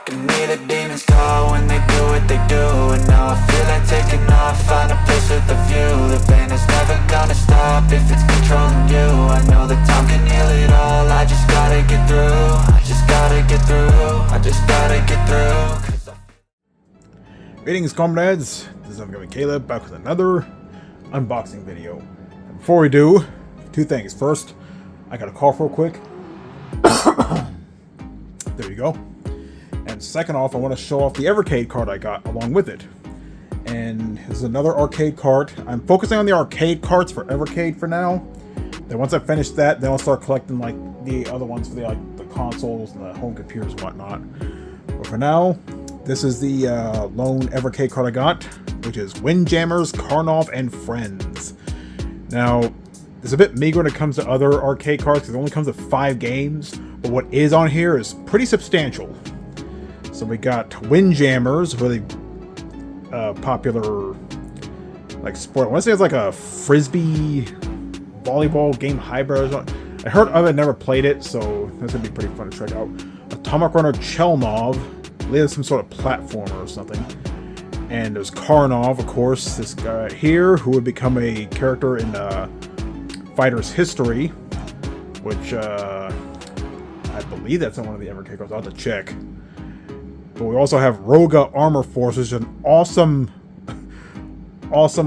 can hear the demons call when they do what they do. And now I feel like taking off, find a place with a view. The pain is never gonna stop if it's controlling you. I know that time can heal it all, I just gotta get through. I just gotta get through, I just gotta get through. Greetings, comrades. This is Evercade Caleb, back with another unboxing video. And before we do, two things. First, I gotta cough real quick. There you go. And second off, I want to show off the Evercade card I got along with it. And this is another arcade card. I'm focusing on the arcade cards for Evercade for now. Then once I finish that, then I'll start collecting like the other ones for the consoles and the home computers and whatnot. But for now, this is the lone Evercade card I got, which is Windjammers, Karnov, and Friends. Now, it's a bit meager when it comes to other arcade cards because it only comes with 5 games, but what is on here is pretty substantial. So we got Windjammers, really popular like sport. I want to say it's like a frisbee volleyball game hybrid. I heard of it, never played it, so this would be pretty fun to check out. Atomic Runner Chelnov, maybe some sort of platformer or something. And there's Karnov, of course, this guy here, who would become a character in Fighter's History, which I believe that's on one of the Evercade cards. I'll have to check. But we also have Roga Armor Force, which is an awesome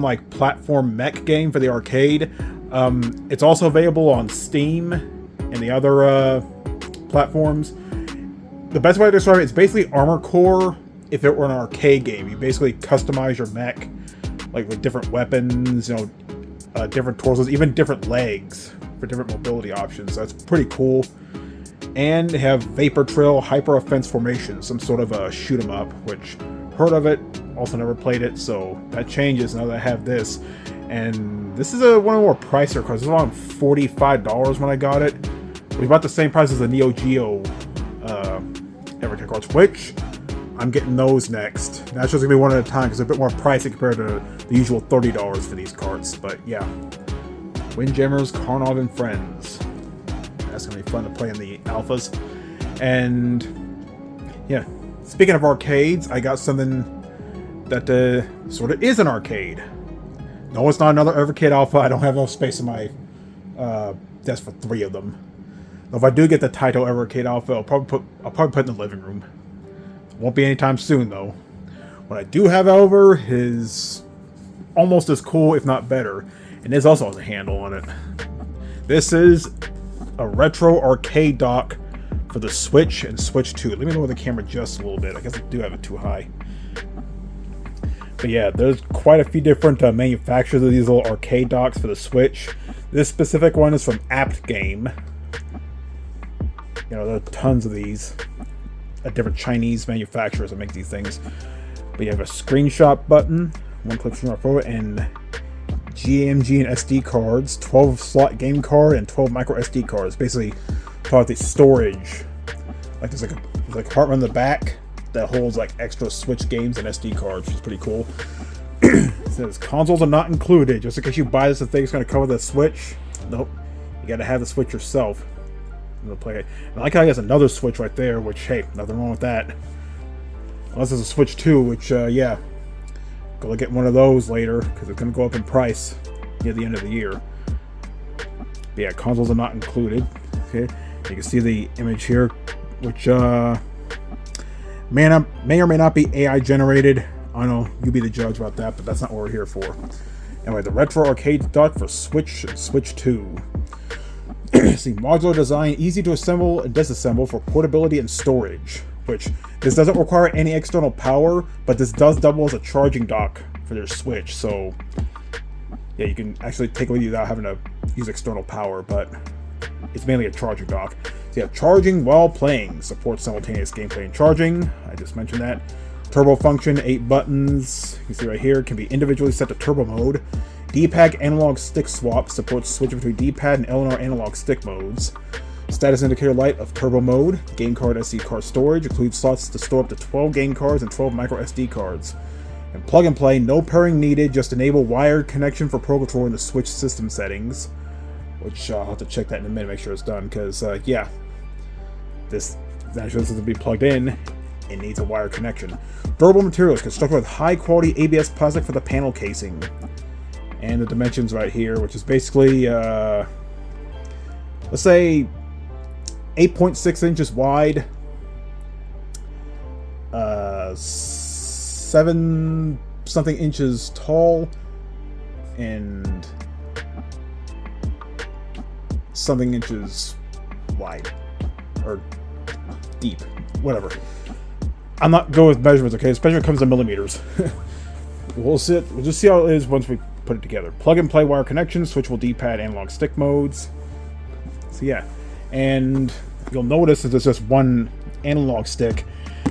like platform mech game for the arcade. It's also available on Steam and the other platforms. The best way to describe it is basically Armor Core if it were an arcade game. You basically customize your mech, like with different weapons, you know, different torsos, even different legs for different mobility options. So that's pretty cool. And they have Vapor Trail Hyper Offense Formation, some sort of a shoot 'em up, which heard of it, also never played it, so that changes now that I have this. And this is one of the more pricier cards. It was around $45 when I got it. It was about the same price as the Neo Geo Evercade cards, which I'm getting those next. That's just gonna be one at a time because they're a bit more pricey compared to the usual $30 for these cards. But yeah, Windjammers, Karnov, and Friends. That's gonna be fun to play in the alphas. And yeah, speaking of arcades, I got something that sort of is an arcade. No, it's not another Evercade alpha. I don't have enough space in my desk for 3 of them. If I do get the Taito Evercade alpha, I'll probably put it in the living room. Won't be anytime soon though. What I do have, however, is almost as cool, if not better, and this also has a handle on it. This is a retro arcade dock for the Switch and Switch 2. Let me lower the camera just a little bit. I guess I do have it too high. But yeah, there's quite a few different manufacturers of these little arcade docks for the Switch. This specific one is from APTGAME. You know, there are tons of these. Different Chinese manufacturers that make these things. But you have a screenshot button, one click from our photo, and GMG and SD cards, 12 slot game card, and 12 micro SD cards. Basically, part of the storage. Like there's like a compartment on the back that holds like extra Switch games and SD cards, which is pretty cool. It says consoles are not included. Just in case you buy this and think it's going to cover the Switch, nope. You got to have the Switch yourself. Play it. And I like how he has another Switch right there, which hey, nothing wrong with that. Unless it's a Switch 2, which yeah, go get one of those later because it's going to go up in price near the end of the year. But yeah, consoles are not included. Okay, you can see the image here, which may or may not be AI generated. I don't know, you be the judge about that, but that's not what we're here for. Anyway, the retro arcade dock for Switch and Switch 2. See, modular design, easy to assemble and disassemble for portability and storage, which this doesn't require any external power, but this does double as a charging dock for your Switch, so yeah, you can actually take it with you without having to use external power, but it's mainly a charging dock. So you have charging while playing, supports simultaneous gameplay and charging, I just mentioned that. Turbo function, 8 buttons, you can see right here, can be individually set to turbo mode. D-pad analog stick swap, supports switching between D-pad and LNR analog stick modes. Status indicator light of turbo mode. Game card SD card storage, includes slots to store up to 12 game cards and 12 micro SD cards. And plug and play, no pairing needed, just enable wired connection for Pro Controller in the Switch system settings. Which I'll have to check that in a minute, make sure it's done, because yeah, this actually has to be plugged in. it needs a wire connection. Durable materials constructed with high quality ABS plastic for the panel casing. And the dimensions right here, which is basically, let's say 8.6 inches wide, 7 something inches tall, and something inches wide, or deep, whatever. I'm not going with measurements, okay? Especially when it comes to millimeters. We'll just see how it is once we put it together. Plug and play wire connections, switchable D-pad, analog stick modes. So yeah, and you'll notice that there's just one analog stick.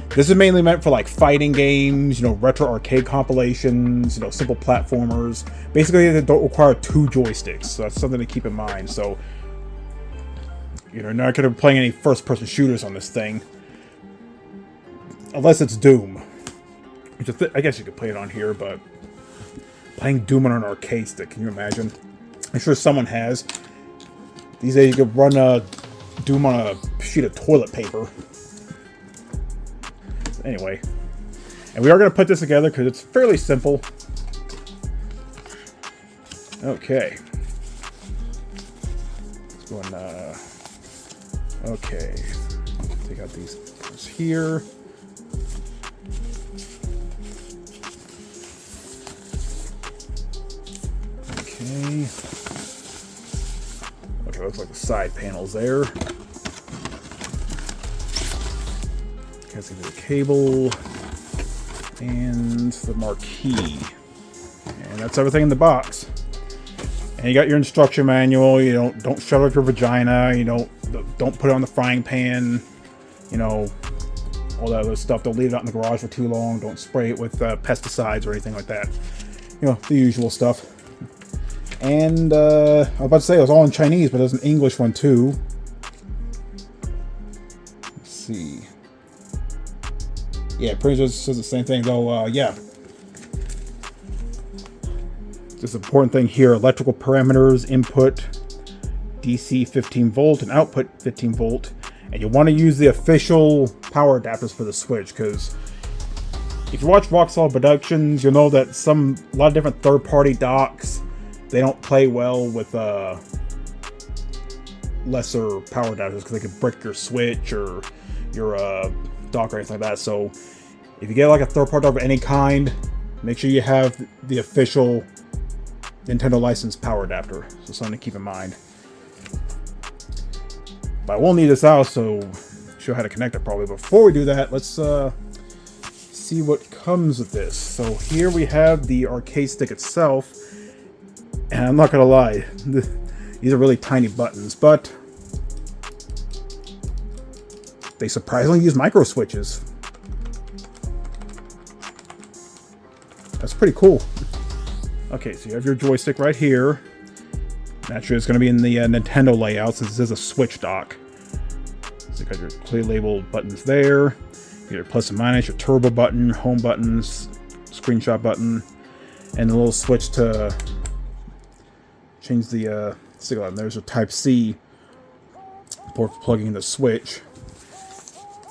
This is mainly meant for like fighting games, you know, retro arcade compilations, you know, simple platformers. Basically, they don't require 2 joysticks, so that's something to keep in mind. So, you know, you're not going to be playing any first-person shooters on this thing, unless it's Doom. Which I guess you could play it on here, but playing Doom on an arcade stick, can you imagine? I'm sure someone has. These days, you could run Doom on a sheet of toilet paper. Anyway, and we are going to put this together because it's fairly simple. Okay. Let's go and, okay. Take out these parts here. Okay. Okay, looks like the side panels there. See the cable and the marquee, and that's everything in the box. And you got your instruction manual. You don't shove it up your vagina. You don't put it on the frying pan. You know, all that other stuff. Don't leave it out in the garage for too long. Don't spray it with pesticides or anything like that. You know, the usual stuff. And I was about to say it was all in Chinese, but there's an English one too. Let's see. Yeah, pretty much says the same thing, though, yeah. Just important thing here, electrical parameters, input, DC 15 volt, and output 15 volt. And you want to use the official power adapters for the Switch, because if you watch Rock Solid Productions, you'll know that a lot of different third-party docks, they don't play well with lesser power adapters, because they can brick your Switch or your dock or anything like that. So if you get like a third-party dock of any kind, make sure you have the official Nintendo licensed power adapter. So something to keep in mind. But I will need this out, so show how to connect it probably. Before we do that, let's see what comes with this. So here we have the arcade stick itself, and I'm not gonna lie, these are really tiny buttons, but they surprisingly use micro switches. That's pretty cool. Okay, so you have your joystick right here. Naturally, it's going to be in the Nintendo layout since this is a Switch dock. So you got your clearly labeled buttons there. You got your plus and minus, your turbo button, home buttons, screenshot button, and the little switch to change the signal. And there's your Type-C port for plugging in the Switch.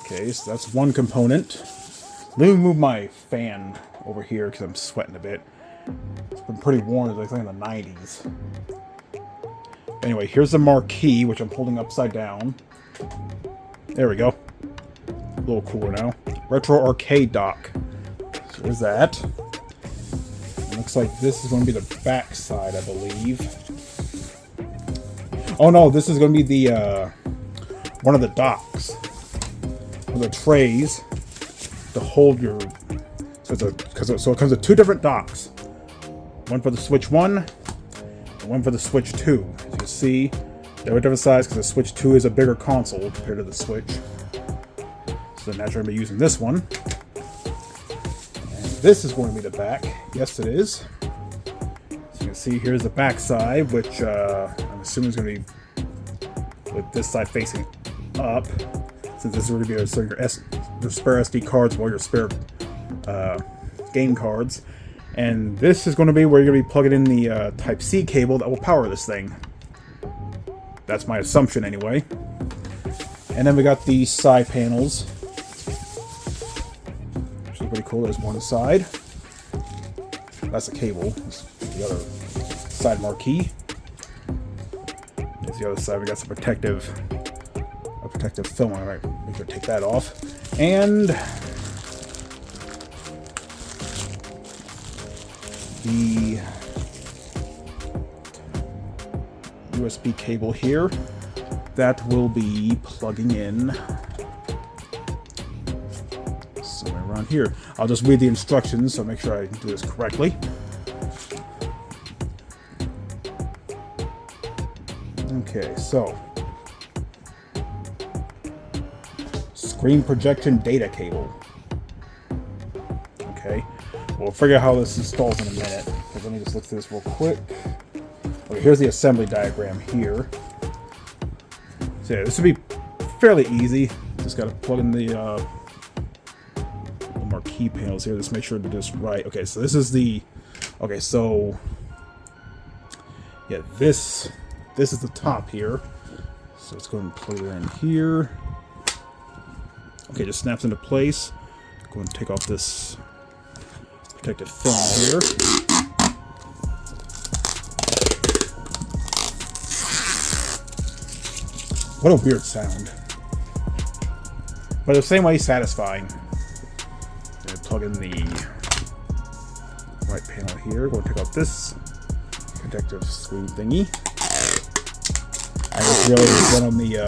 Okay, so that's one component. Let me move my fan over here because I'm sweating a bit. It's been pretty warm, I think, in the 90s. Anyway, here's the marquee, which I'm holding upside down. There we go. A little cooler now. Retro arcade dock. So there's that. It looks like this is going to be the back side, I believe. Oh no, this is going to be the one of the docks. One of the trays to hold your. So it comes with 2 different docks. One for the Switch 1, and one for the Switch 2. As you can see, they're a different size because the Switch 2 is a bigger console compared to the Switch. So naturally, I'm going to be using this one. And this is going to be the back. Yes, it is. So you can see here's the back side, which I'm assuming is going to be with this side facing up. Since this is going to be your spare SD cards or your spare game cards. And this is going to be where you're going to be plugging in the Type-C cable that will power this thing. That's my assumption anyway. And then we got these side panels. which is pretty cool. There's one side. That's the cable. That's the other side marquee. There's the other side. We got some protective film. All right, make sure to take that off. And the USB cable here that will be plugging in somewhere around here. I'll just read the instructions, so make sure I do this correctly. Okay, so screen projection data cable. Okay, we'll figure out how this installs in a minute. But let me just look through this real quick. Okay, here's the assembly diagram here. So yeah, this would be fairly easy. Just got to plug in the marquee panels here. Just make sure to do this right. Okay, so this is the. Okay, so yeah, this is the top here. So let's go ahead and plug it in here. Okay, just snaps into place. Go and take off this protective film here. What a weird sound. But the same way satisfying. Gonna plug in the right panel here. Go and take off this protective screen thingy. I just realized one on the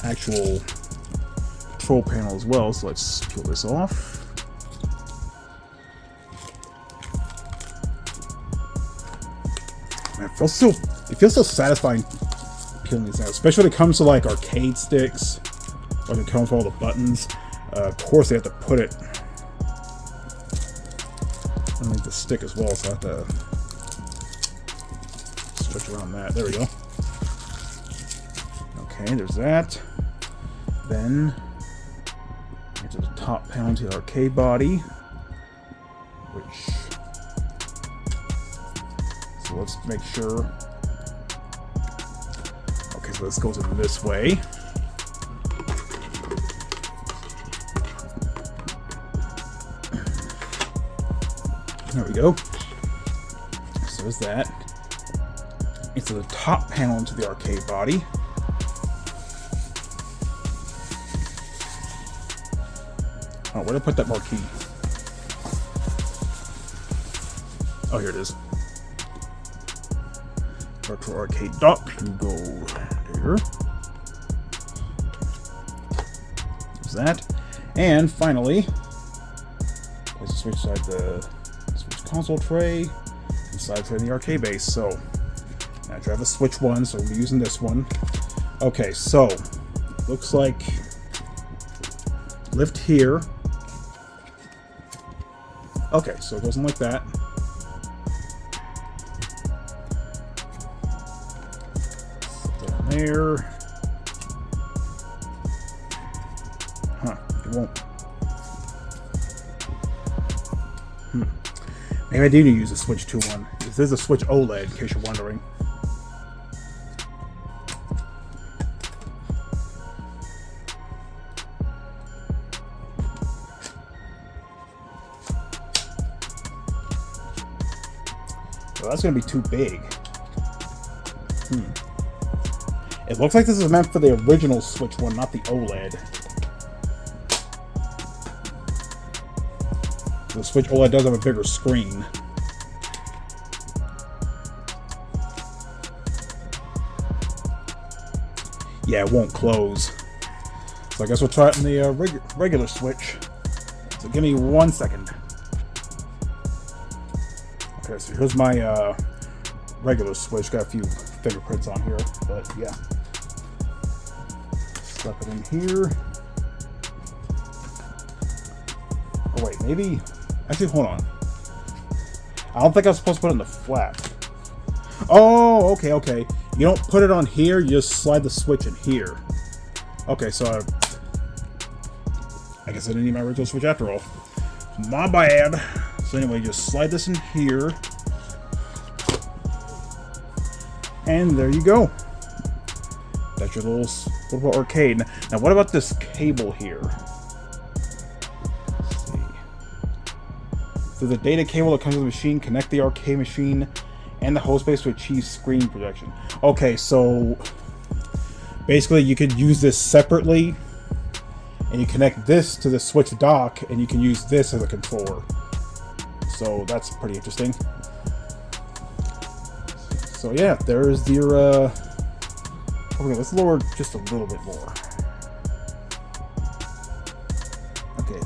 actual control panel as well, so let's peel this off. Man, it feels so satisfying peeling these out, especially when it comes to like arcade sticks, or when it comes to all the buttons. Of course, they have to put it underneath the stick as well, so I have to switch around that. There we go. Okay, there's that. Then into the top panel to the arcade body, which, so let's make sure. Okay, so this goes in this way. There we go. So there's that. Into the top panel into the arcade body. Oh, where did I put that marquee? Oh, here it is. Virtual arcade dock. You go there. There's that. And finally, let's switch side the switch console tray and side tray in the arcade base. So now I have a switch one, so we'll be using this one. Okay, so looks like lift here. Okay, so it goes in like that. Down there. Huh, it won't. Maybe I do need to use a Switch 2 one. This is a Switch OLED, in case you're wondering. So that's going to be too big. It looks like this is meant for the original Switch one, not the OLED. The Switch OLED does have a bigger screen. Yeah, it won't close. So I guess we'll try it in the regular Switch. So give me 1 second. Okay, so here's my regular Switch. Got a few fingerprints on here, but yeah. Slap it in here. Oh wait, maybe... Actually, hold on. I don't think I'm supposed to put it in the flap. Oh, okay. You don't put it on here, you just slide the Switch in here. Okay, so I guess I didn't need my original Switch after all. My bad. So anyway, just slide this in here. And there you go. That's your little arcade. Now what about this cable here? There's a data cable that comes with the machine. Connect the arcade machine and the host base to achieve screen projection. Okay, so basically you could use this separately, and you connect this to the Switch dock, and you can use this as a controller. So that's pretty interesting. So yeah, there's your okay, let's lower just a little bit more. Okay,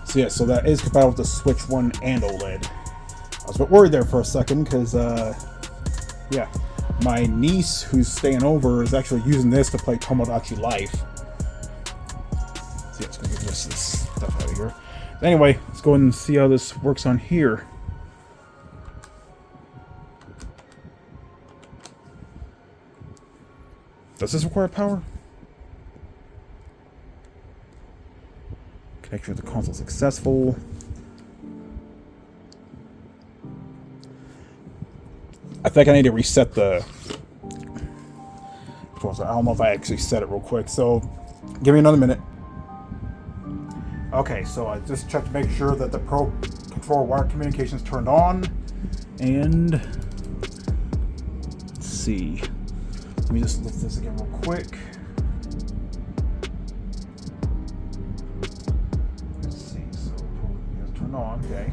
so yeah, so that is compatible with the Switch 1 and OLED. I was a bit worried there for a second, because yeah, my niece who's staying over is actually using this to play Tomodachi Life. So yeah, let's go get this stuff out of here. Anyway, let's go ahead and see how this works on here. Does this require power? Connection with the console successful. I think I need to reset the... I don't know if I actually set it real quick, so give me another minute. Okay, so I just checked to make sure that the Pro Controller wire communication is turned on. And... let's see. Let me just lift this again real quick. Let's see, so it's turned on, okay.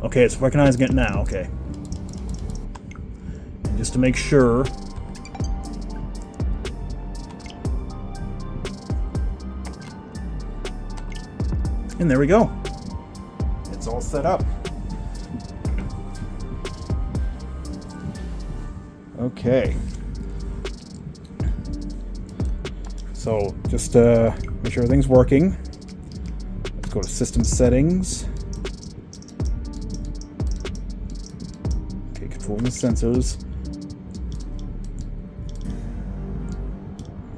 Okay, it's recognizing it now, okay. And just to make sure, and there we go. It's all set up. Okay. So just make sure everything's working. Let's go to System Settings. Okay, controlling the sensors.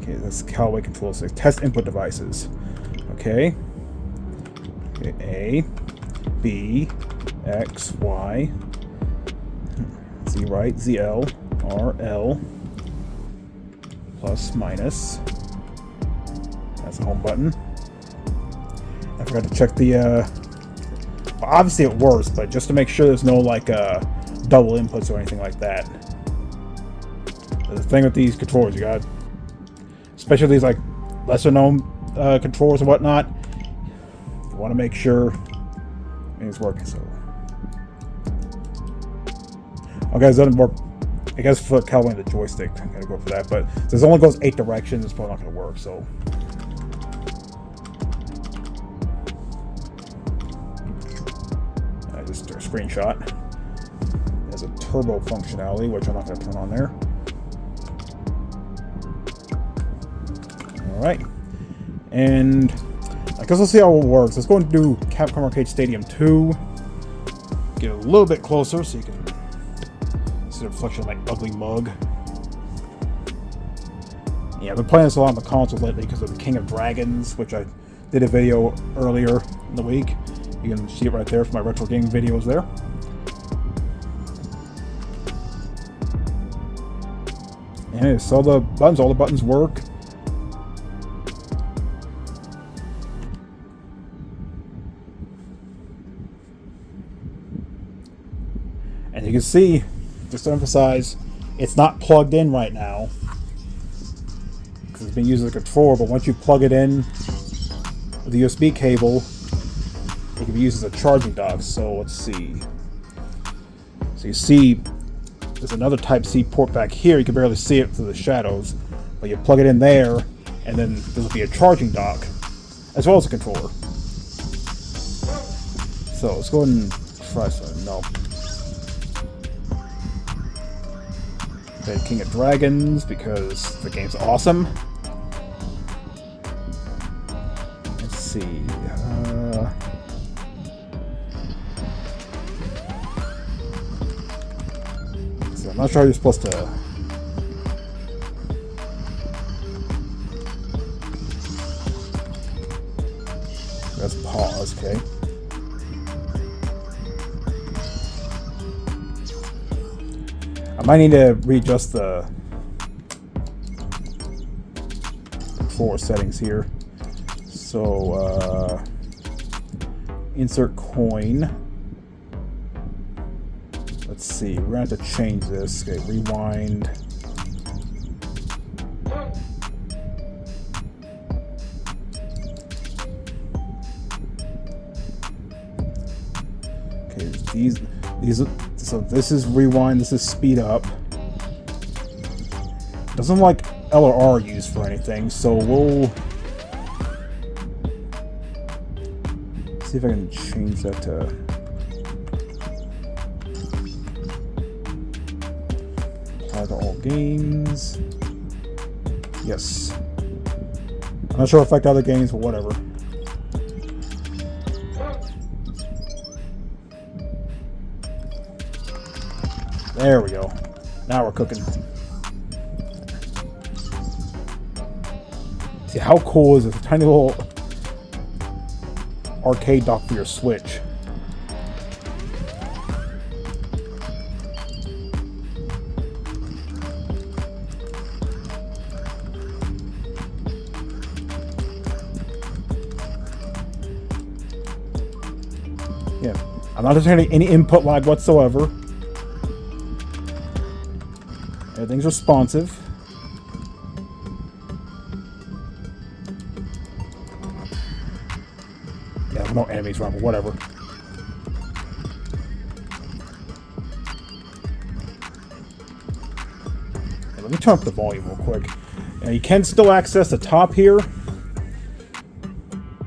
Okay, that's Callaway Control 6. Test input devices. Okay. A, B, X, Y, Z right, ZL, R, L, plus, minus. That's the home button. I forgot to check the, well, obviously it works, but just to make sure there's no, like, double inputs or anything like that. The thing with these controllers, you got, especially these, like, lesser known controllers and whatnot, you want to make sure it's working. So, okay, it doesn't work. I guess for Callaway the joystick, I'm gonna go for that. But since it only goes 8 directions, it's probably not gonna work. So, I just did a screenshot. There's a turbo functionality, which I'm not gonna turn on there. All right, and I guess we'll see how it works. Let's go and do Capcom Arcade Stadium 2. Get a little bit closer so you can see the reflection of my ugly mug. Yeah, I've been playing this a lot on the consoles lately because of the King of Dragons, which I did a video earlier in the week. You can see it right there for my retro gaming videos there. And so all the buttons work. And you can see, just to emphasize, it's not plugged in right now because it's being used as a controller, but once you plug it in with the USB cable, it can be used as a charging dock. So let's see. So you see there's another Type-C port back here. You can barely see it through the shadows, but you plug it in there, and then there'll be a charging dock as well as a controller. So let's go ahead and try something. No. Okay, King of Dragons, because the game's awesome. Let's see. So I'm not sure how you're supposed to. Let's pause, okay. might need to readjust the controller settings here. So, insert coin. Let's see, we're gonna have to change this. Okay, rewind. Okay, these, so this is rewind, this is speed up. Doesn't like L or R used for anything, so we'll see if I can change that to apply to all games. Yes. I'm not sure it'll affect other games, but whatever. There we go. Now we're cooking. See, how cool is this? A tiny little arcade dock for your Switch. Yeah, I'm not detecting any input lag whatsoever. Everything's responsive. Yeah, no enemies around, but whatever. Okay, let me turn up the volume real quick. Now, you can still access the top here.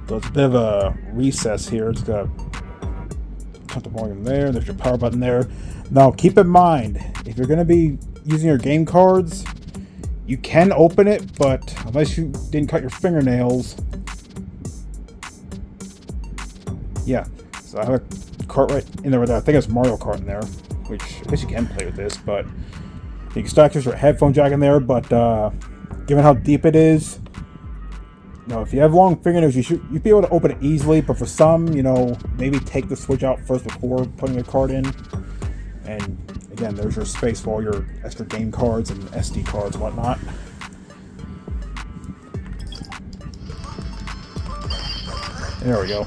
So it's a bit of a recess here. It's got turn the volume there. There's your power button there. Now, keep in mind, if you're going to be using your game cards, you can open it, but unless you didn't cut your fingernails. Yeah, so I have a cart right in there. I think it's Mario Kart in there, which I guess you can play with this, but you can still access your headphone jack in there. But given how deep it is, you know, if you have long fingernails, you'd be able to open it easily. But for some, you know, maybe take the Switch out first before putting your card in. And again, there's your space for all your extra game cards and SD cards and whatnot. There we go.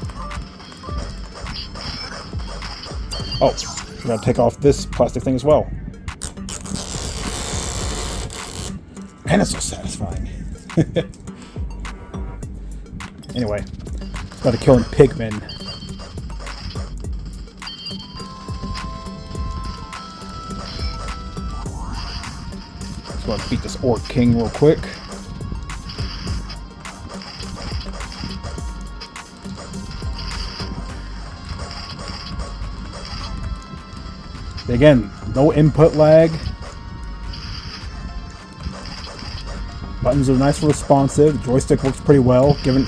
Oh, we're gonna take off this plastic thing as well. Man, it's so satisfying. Anyway, got to killing pigmen. Just want to beat this Orc King real quick. Again, no input lag. Buttons are nice and responsive. The joystick works pretty well, given,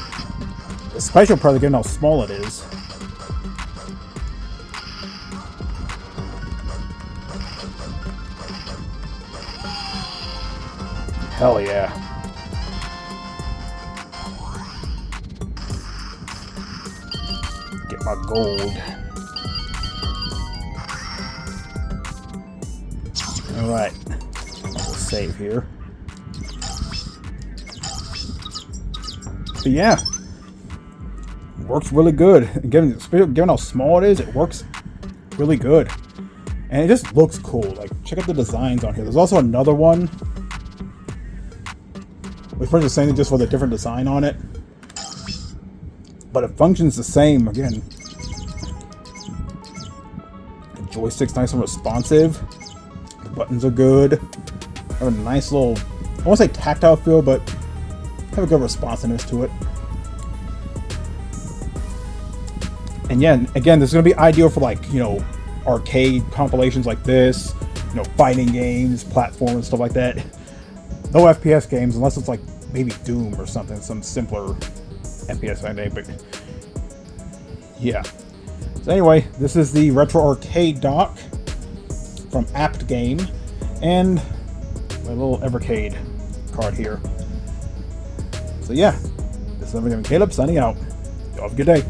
especially probably given how small it is. Hell yeah. Get my gold. Alright, I'll save here. But yeah, works really good. Given how small it is, it works really good. And it just looks cool. Like, check out the designs on here. There's also another one with pretty the same, just with a different design on it. But it functions the same. Again, the joystick's nice and responsive. The buttons are good. Have a nice little, I won't say tactile feel, but have a good responsiveness to it. And yeah, again, this is going to be ideal for, like, you know, arcade compilations like this, you know, fighting games, platform and stuff like that. No FPS games, unless it's like maybe Doom or something, some simpler FPS game, but yeah. So anyway, this is the Retro Arcade dock from APTGAME, and my little Evercade card here. So yeah, this is Evercade Caleb signing out. Y'all have a good day.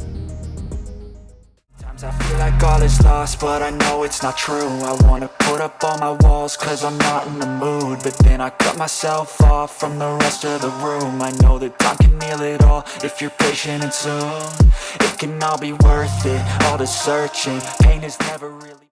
I feel like all is lost, but I know it's not true. I wanna put up all my walls, cause I'm not in the mood. But then I cut myself off from the rest of the room. I know that time can heal it all, if you're patient and soon it can all be worth it, all the searching. Pain is never really